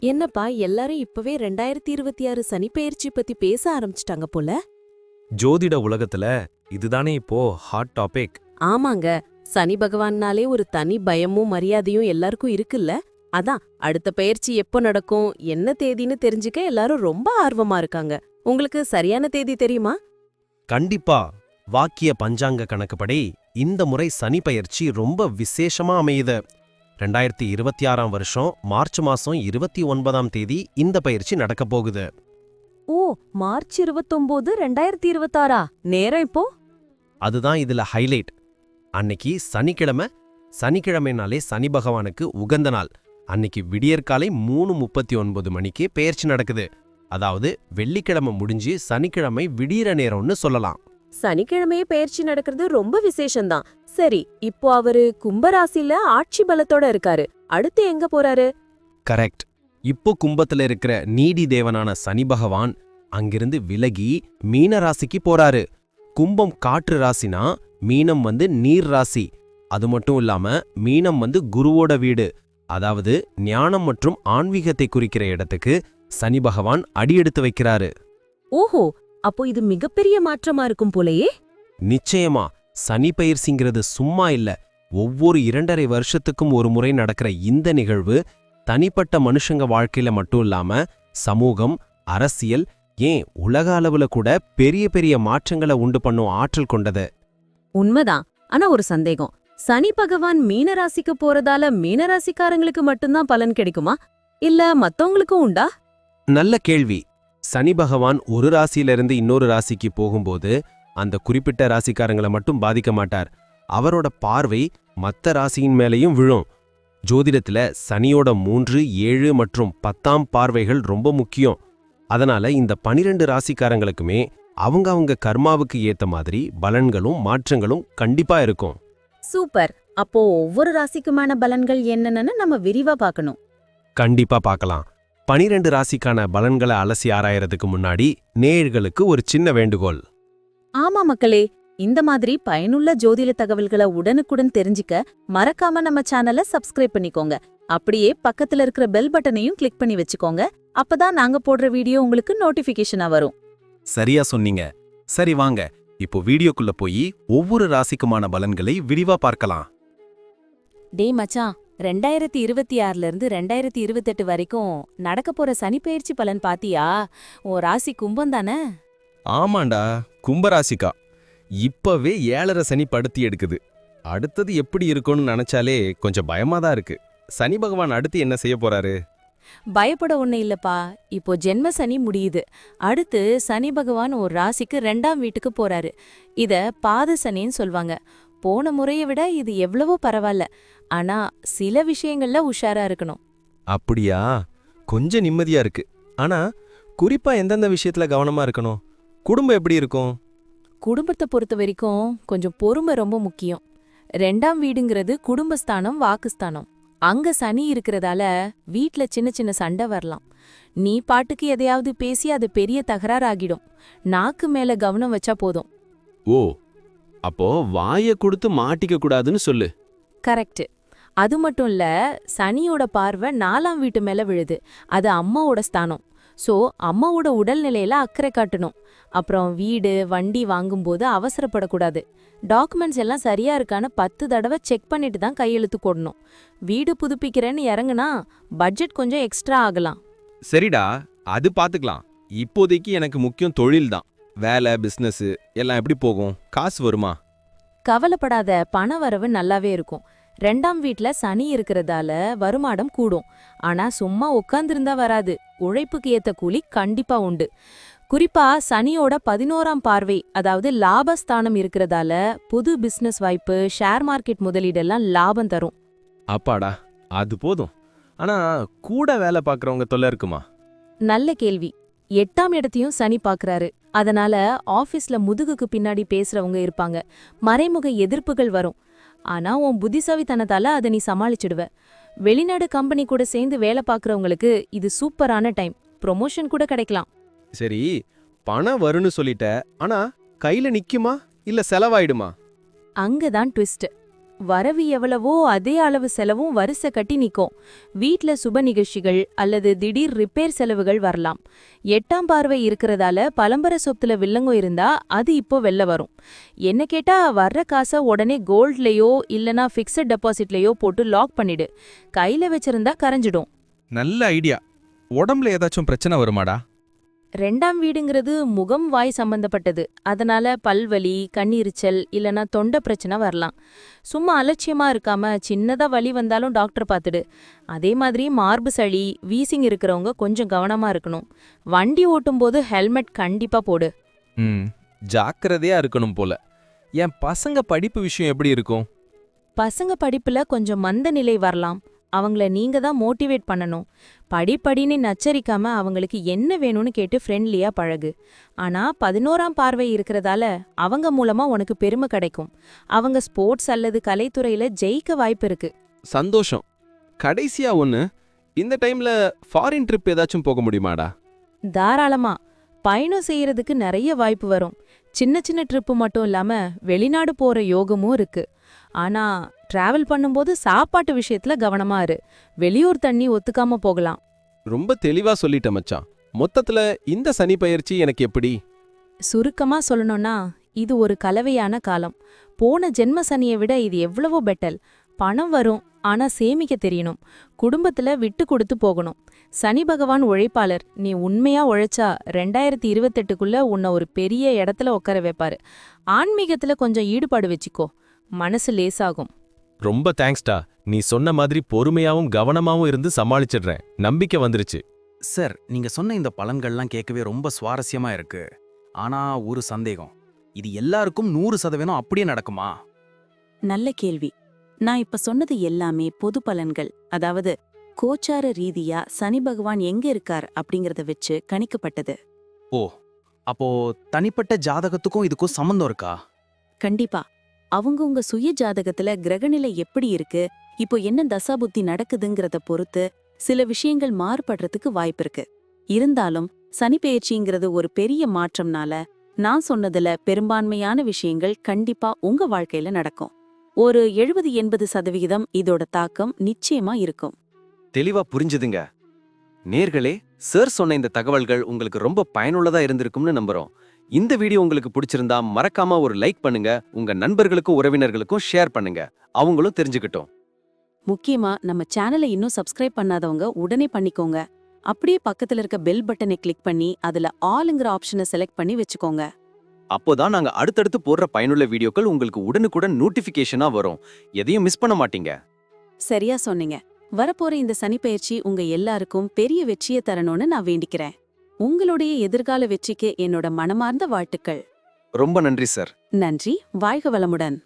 என்னப்பா எல்லாரும் இப்பவே 2026 சனிப்பெயர்ச்சி பத்தி பேச ஆரம்பிச்சிட்டாங்க போல. ஜோதிட உலகத்துல இதுதானே இப்போ ஹாட் டாபிக். ஆமாங்க, சனி பகவான்னாலே ஒரு தனி பயமும் மரியாதையும் எல்லாருக்கும் இருக்குல்ல. அதான் அடுத்த பெயர்ச்சி எப்போ நடக்கும், என்ன தேதின்னு தெரிஞ்சுக்க எல்லாரும் ரொம்ப ஆர்வமா இருக்காங்க. உங்களுக்கு சரியான தேதி தெரியுமா? கண்டிப்பா. வாக்கிய பஞ்சாங்க கணக்குப்படி இந்த முறை சனி பெயர்ச்சி ரொம்ப விசேஷமா அமையுது. 2026ஆம் வருஷம் மார்ச் மாசம் 29ஆம் தேதி இந்த பயிற்சி நடக்கப் போகுது. ஓ, மார்ச் 29, 2026. நேரம் இப்போ? அதுதான் இதுல ஹைலைட். அன்னைக்கு சனிக்கிழமை. சனிக்கிழமைனாலே சனி பகவானுக்கு உகந்த நாள். அன்னைக்கு விடியற்காலை 3:39 மணிக்கு பெயர்ச்சி நடக்குது. அதாவது வெள்ளிக்கிழமை முடிஞ்சு சனிக்கிழமை விடியற நேரம்னு சொல்லலாம். சனிக்கிழமையே பெயர்ச்சி நடக்கிறது ரொம்ப விசேஷம்தான். சரி, இப்போ அவரு கும்பராசில ஆட்சி பலத்தோட இருக்காரு. அடுத்து எங்க போறாரு? கரெக்ட். இப்போ கும்பத்துல இருக்கிற நீதி தேவனான சனி பகவான் அங்கிருந்து விலகி மீன ராசிக்கு போறாரு. கும்பம் காற்று ராசினா மீனம் நீர் ராசி. அது மட்டும் இல்லாம மீனம் குருவோட வீடு. அதாவது ஞானம் மற்றும் ஆன்மீகத்தை குறிக்கிற இடத்துக்கு சனி பகவான் அடியெடுத்து வைக்கிறாரு. ஓஹோ, அப்போ இது மிகப்பெரிய மாற்றமா இருக்கும் போலயே. நிச்சயமா. சனி பெயர்ச்சிங்கிறது சும்மா இல்ல. ஒவ்வொரு 2.5 வருஷத்துக்கும் ஒரு முறை நடக்கிற இந்த நிகழ்வு தனிப்பட்ட மனுஷங்க வாழ்க்கையில மட்டும் இல்லாம சமூகம், அரசியல், ஏன் உலக அளவுல கூட பெரிய பெரிய மாற்றங்களை உண்டு பண்ணும் ஆற்றல் கொண்டது. உண்மைதான். ஆனா ஒரு சந்தேகம், சனி பகவான் மீனராசிக்கு போறதால மீனராசிக்காரங்களுக்கு மட்டும்தான் பலன் கிடைக்குமா, இல்ல மத்தவங்களுக்கும் உண்டா? நல்ல கேள்வி. சனி பகவான் ஒரு ராசியிலிருந்து இன்னொரு ராசிக்கு போகும்போது அந்த குறிப்பிட்ட ராசிக்காரங்களை மட்டும் பாதிக்க மாட்டார். அவரோட பார்வை மத்த ராசியின் மேலையும் விழும். ஜோதிடத்துல சனியோட 3, 7 மற்றும் 10ஆம் பார்வைகள் ரொம்ப முக்கியம். அதனால இந்த 12 ராசிக்காரங்களுக்குமே அவங்க கர்மாவுக்கு ஏத்த மாதிரி பலன்களும் மாற்றங்களும் கண்டிப்பா இருக்கும். சூப்பர். அப்போ ஒவ்வொரு ராசிக்குமான பலன்கள் என்னன்னு நம்ம விரிவா பார்க்கணும். கண்டிப்பா பார்க்கலாம். 12 ராசிக்கான பலன்களை அலசி ஆராயறதுக்கு முன்னாடி நேயர்களுக்கு ஒரு சின்ன வேண்டுகோள். ஆமா மக்களே, இந்த மாதிரி பயனுள்ள ஜோதிட தகவல்களை உடனுக்குடன் தெரிஞ்சுக்க மறக்காம நம்ம சேனலை சப்ஸ்கிரைப் பண்ணிக்கோங்க. அப்படியே பக்கத்துல இருக்கிற பெல் பட்டனையும் கிளிக் பண்ணி வச்சுக்கோங்க. அப்பதான் நாங்க போடுற வீடியோ உங்களுக்கு நோட்டிபிகேஷனா வரும். சரியா சொன்னீங்க. சரி வாங்க, இப்போ வீடியோக்குள்ள போய் ஒவ்வொரு ராசிக்குமான பலன்களை விரிவா பார்க்கலாம். டேய் மச்சான், 2026ல இருந்து 2028 வரைக்கும் நடக்க போற சனிப்பெயர்ச்சி பலன் பாத்தியா? ஓ ராசி கும்பம் தானே? ஆமாண்டா, கும்பராசிக்கா. இப்பவே 7.5 சனி படுத்தி எடுக்குது. அடுத்தது எப்படி இருக்கும்னு நினைச்சாலே கொஞ்சம் பயமாதான் இருக்கு. சனி பகவான் அடுத்து என்ன செய்ய போறாரு? பயப்பட ஒண்ணு இல்லப்பா. இப்போ ஜென்ம சனி முடியுது. அடுத்து சனி பகவான் ஒரு ராசிக்கு 2ஆம் வீட்டுக்கு போறாரு. இத பாத சனின்னு சொல்வாங்க. போன முறையை விட இது எவ்வளவோ பரவாயில்ல. ஆனா சில விஷயங்கள்ல உஷாரா இருக்கணும். அப்படியா? கொஞ்சம் நிம்மதியா இருக்கு. ஆனா குறிப்பா எந்தெந்த விஷயத்துல கவனமா இருக்கணும்? குடும்பம் எப்படி இருக்கும்? குடும்பத்தை பொறுத்த வரைக்கும் கொஞ்சம் பொறுமை ரொம்ப முக்கியம். 2ஆம் வீடுங்கிறது குடும்பஸ்தானம், வாக்குஸ்தானம். அங்க சனி இருக்கிறதால வீட்ல சின்ன சின்ன சண்டை வரலாம். நீ பாட்டுக்கு எதையாவது பேசி அது பெரிய தகராறாகிடும். நாக்கு மேல கவனம் வச்சா போதும். ஓ, அப்போ வாயை கொடுத்து மாட்டிக்க கூடாதுன்னு சொல்லு. கரெக்ட். அது மட்டும் இல்ல, சனியோட பார்வை 4ஆம் வீட்டு மேல விழுது. அது அம்மாவோட ஸ்தானம். சோ அம்மாவோட உடல்நிலையில அக்கறை காட்டணும். அப்புறம் வீடு, வண்டி வாங்கும்போது அவசரப்படக்கூடாது. டாக்குமெண்ட்ஸ் எல்லாம் சரியா இருக்கான்னு 10 தடவை செக் பண்ணிட்டு தான் கையெழுத்து போடணும். வீடு புதுப்பிக்கிறேன்னு இறங்குனா பட்ஜெட் கொஞ்சம் எக்ஸ்ட்ரா ஆகலாம். சரிடா, அது பாத்துக்கலாம். இப்போதைக்கு எனக்கு முக்கியம் தொழில் தான். வேலை, பிசினஸ் எல்லாம் எப்படி போகும்? காசு வருமா? கவலைப்படாத, பண வரவு நல்லாவே இருக்கும். 2ஆம் வீட்ல சனி இருக்கிறதால வருமானம் கூடும். ஆனா சும்மா உட்கார்ந்திருந்தா வராது. உழைப்புக்கு ஏத்த கூலி கண்டிப்பா உண்டு. குறிப்பா சனியோட 11ஆம் பார்வை, அதாவது லாபஸ்தானம் இருக்கிறதால புது பிசினஸ் வாய்ப்பு, ஷேர் மார்க்கெட் முதலீடெல்லாம் லாபம் தரும். அப்பாடா, அது போதும். ஆனா கூட வேலை பார்க்கறவங்க தொல்லை இருக்குமா? நல்ல கேள்வி. 8ஆம் இடத்தையும் சனி பாக்குறாரு. அதனால ஆபீஸ்ல முதுகுக்கு பின்னாடி பேசுறவங்க இருப்பாங்க. மறைமுக எதிர்ப்புகள் வரும். ஆனா உன் புத்திசாலித்தனத்தால அதை நீ சமாளிச்சிடுவ. வெளிநாடு கம்பெனி கூட சேர்ந்து வேலை பார்க்கறவங்களுக்கு இது சூப்பரான டைம். ப்ரொமோஷன் கூட கிடைக்கலாம். சரி, பணம் வரும்னு சொல்லிட்ட. ஆனா கையில நிக்குமா இல்ல செலவாயிடுமா? அங்கதான் ட்விஸ்ட். வரவு எவ்வளவோ அதே அளவு செலவும் வரிசை கட்டி நிக்கும். வீட்ல சுப நிகழ்ச்சிகள் அல்லது திடீர் ரிப்பேர் செலவுகள் வரலாம். 8ஆம் பார்வை இருக்கிறதால பலம்பர சொத்துல வில்லங்கம் இருந்தா அது இப்போ வெளில வரும். என்ன கேட்டா வர்ற காசை உடனே கோல்ட்லயோ இல்லனா ஃபிக்ஸட் டெபாசிட்லயோ போட்டு லாக் பண்ணிடு. கையில வச்சிருந்தா கரைஞ்சிடும். நல்ல ஐடியா. உடம்புல ஏதாச்சும் பிரச்சனை வருமாடா? 2ஆம் வீடுங்கிறது முகம் வாய் சம்பந்தப்பட்டது. அதனால பல்வலி, கண்ணீரிச்சல் இல்லனா தொண்டை பிரச்சனை வரலாம். சும்மா அலட்சியமா இருக்காம சின்னதா வலி வந்தாலும் டாக்டர் பார்த்துடு. அதே மாதிரி மார்பு சளி, வீசிங் இருக்கிறவங்க கொஞ்சம் கவனமா இருக்கணும். வண்டி ஓட்டும்போது ஹெல்மெட் கண்டிப்பா போடு. ஜாக்கிரதையா இருக்கணும் போல. என் பசங்க படிப்பு விஷயம் எப்படி இருக்கும்? பசங்க படிப்புல கொஞ்சம் மந்த நிலை வரலாம். அவங்கள நீங்க தான் மோட்டிவேட் பண்ணணும். படிப்படின்னு நச்சரிக்காம அவங்களுக்கு என்ன வேணும்னு கேட்டு ஃப்ரெண்ட்லியா பழகு. ஆனா 11ஆம் பார்வை இருக்கிறதால அவங்க மூலமா உனக்கு பெருமை கிடைக்கும். அவங்க ஸ்போர்ட்ஸ் அல்லது கலைத்துறையில ஜெயிக்க வாய்ப்பு இருக்கு. சந்தோஷம். கடைசியா ஒன்னு, இந்த டைம்ல ஃபாரின் ட்ரிப் ஏதாச்சும் போக முடியுமாடா? தாராளமா பயணம் செய்யறதுக்கு நிறைய வாய்ப்பு வரும். சின்ன சின்ன ட்ரிப்பு மட்டும் இல்லாம வெளிநாடு போற யோகமும் இருக்கு. ஆனா டிராவல் பண்ணும்போது சாப்பாட்டு விஷயத்துல கவனமா இரு. வெளியூர் தண்ணி ஒத்துக்காம போகலாம். ரொம்ப தெளிவா சொல்லிட்ட மச்சான். மொத்தத்துல இந்த சனி பயிற்சி எனக்கு எப்படி? சுருக்கமா சொல்லணும்னா இது ஒரு கலவையான காலம். போன ஜென்ம சனியை விட இது எவ்வளவோ பெட்டல். பணம் வரும், ஆனா சேமிக்க தெரியணும். குடும்பத்துல விட்டு கொடுத்து போகணும். சனி பகவான் உழைப்பாளர். நீ உண்மையா உழைச்சா 2028க்குள்ள உன்னை ஒரு பெரிய இடத்துல உட்கார வைப்பாரு. ஆன்மீகத்துல கொஞ்சம் ஈடுபாடு வச்சுக்கோ, மனசு லேசாகும். ரொம்ப தேங்க்ஸ்டா. நீ சொன்ன மாதிரி பொறுமையாவும் கவனமாவும் இருந்து சமாளிச்சிடுறேன். நம்பிக்கை வந்துருச்சு. சார், நீங்க சொன்ன இந்த பலன்கள்லாம் கேட்கவே ரொம்ப சுவாரஸ்யமா இருக்கு. ஆனா ஒரு சந்தேகம், இது எல்லாருக்கும் 100% அப்படியே நடக்குமா? நல்ல கேள்வி. நான் இப்ப சொன்னது எல்லாமே பொது பலன்கள். அதாவது கோச்சார ரீதியா சனி பகவான் எங்க இருக்கார் அப்படிங்கறத வச்சு கணிக்கப்பட்டது. ஓ, அப்போ தனிப்பட்ட ஜாதகத்துக்கும் இதுக்கும் சம்மந்தம் இருக்கா? கண்டிப்பா. அவங்கவங்க சுய ஜாதகத்துல கிரகநிலை எப்படி இருக்கு, இப்போ என்ன தசாபுத்தி நடக்குதுங்கிறத பொறுத்து சில விஷயங்கள் மாறுபடுறதுக்கு வாய்ப்பு இருக்கு. இருந்தாலும் சனி பெயர்ச்சிங்கிறது ஒரு பெரிய மாற்றம்னால நான் சொன்னதுல பெரும்பான்மையான விஷயங்கள் கண்டிப்பா உங்க வாழ்க்கையில நடக்கும். ஒரு 70-80% இதோட தாக்கம் நிச்சயமா இருக்கும். தெளிவா புரிஞ்சுதுங்க. நேர்களே, சார் சொன்ன இந்த தகவல்கள் உங்களுக்கு ரொம்ப பயனுள்ளதா இருந்திருக்கும்னு நம்புறோம். இந்த வீடியோ உங்களுக்கு பிடிச்சிருந்தா மறக்காம ஒரு லைக் பண்ணுங்க. உங்க நண்பர்களுக்கும் உறவினர்களுக்கும் ஷேர் பண்ணுங்க. அவங்களும் தெரிஞ்சுக்கிட்டோம். முக்கியமா நம்ம சேனலை இன்னும் சப்ஸ்கிரைப் பண்ணாதவங்க உடனே பண்ணிக்கோங்க. அப்படியே பக்கத்துல இருக்க பெல் பட்டனை கிளிக் பண்ணி அதுல ஆல்ங்கிற ஆப்ஷனை செலக்ட் பண்ணி வச்சுக்கோங்க. அப்போதான் நாங்க அடுத்தடுத்து போடுற பயனுள்ள வீடியோக்கள் உங்களுக்கு உடனுக்குடன் நோட்டிபிகேஷனா வரும். எதையும் மிஸ் பண்ண மாட்டீங்க. சரியா சொன்னீங்க. வரப்போற இந்த சனிப்பெயர்ச்சி உங்க எல்லாருக்கும் பெரிய வெற்றியை தரணும்னு நான் வேண்டிக்கிறேன். உங்களுடைய எதிர்கால வெற்றிக்கு என்னோட மனமார்ந்த வாழ்த்துக்கள். ரொம்ப நன்றி சார். நன்றி. வாழ்க வளமுடன்.